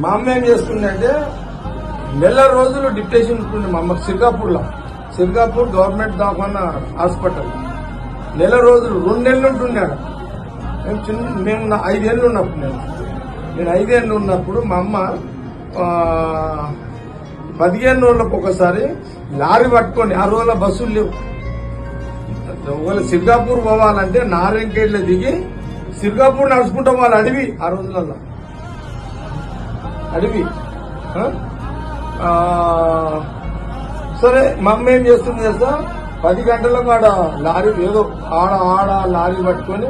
మా అమ్మ ఏం చేస్తుందంటే నెల రోజులు డిప్రెషన్ ఉంటుంది మా అమ్మకి సిర్గాపూర్ గవర్నమెంట్ దవాఖానా హాస్పిటల్. నెల రోజులు 2 నెలలు ఉంటున్నాడు. మేము 5 ఏళ్ళు ఉన్నప్పుడు నేను 5 ఏళ్ళు ఉన్నప్పుడు మా అమ్మ 15 రోజులకు ఒకసారి లారీ పట్టుకొని, ఆ రోజుల బస్సులు లేవు. ఒకవేళ సిర్గాపూర్ పోవాలంటే నారాయణఖేడ్లో దిగి సిర్గాపూర్ నడుచుకుంటాం. వాళ్ళు అడవి, ఆ రోజులలో అడవి. సరే మా అమ్మ ఏం చేస్తుంది చేస్తా, 10 గంటలకు ఆడ లారీ ఏదో ఆడ లారీ పట్టుకొని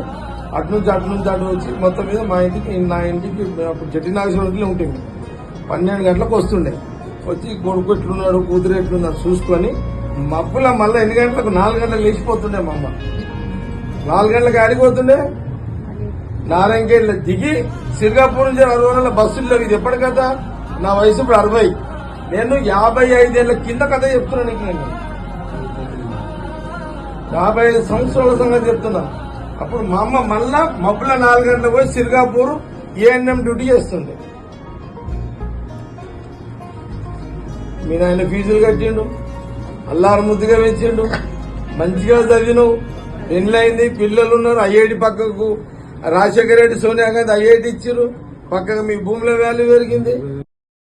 అటు నుంచి అటు వచ్చి మొత్తం మీద నా ఇంటికి అప్పుడు జటినాగేశ్వరంలో ఉంటుంది. 12 గంటలకు వస్తుండే. వచ్చి కొడుకు ఎట్లున్నాడు, కూతురు ఎట్లున్నాడు చూసుకొని మబ్బుల మళ్ళీ ఎన్ని గంటలకు 4 గంటలకు లేచిపోతుండే మా అమ్మ. 4 గంటలకు ఆడిపోతుండే. నారాయణఖేడ్లో దిగి సిర్గాపూర్ నుంచి 60 బస్సుల్లో. ఇది ఎప్పటి కథ? నా వయసు ఇప్పుడు 60. నేను 55 ఏళ్ల కింద కథ చెప్తున్నాను. నేను 55 సంవత్సరాల సంగతి చెప్తున్నా. అప్పుడు మా అమ్మ మళ్ళా మబ్బుల 4 గంటలకు పోయి సిర్గాపూర్ ఏఎన్ఎం డ్యూటీ చేస్తుంది. మీ నాయన ఫీజులు కట్టిండు, అల్లారు ముద్దుగా పెంచిండు, మంచిగా చదివినావు, పెళ్ళైంది, పిల్లలు ఉన్నారు. ఐఐటి పక్కకు రాజశేఖర రెడ్డి, సోనియా గాంధీ ఐఐటి ఇచ్చారు. పక్కగా మీ భూముల వాల్యూ పెరిగింది.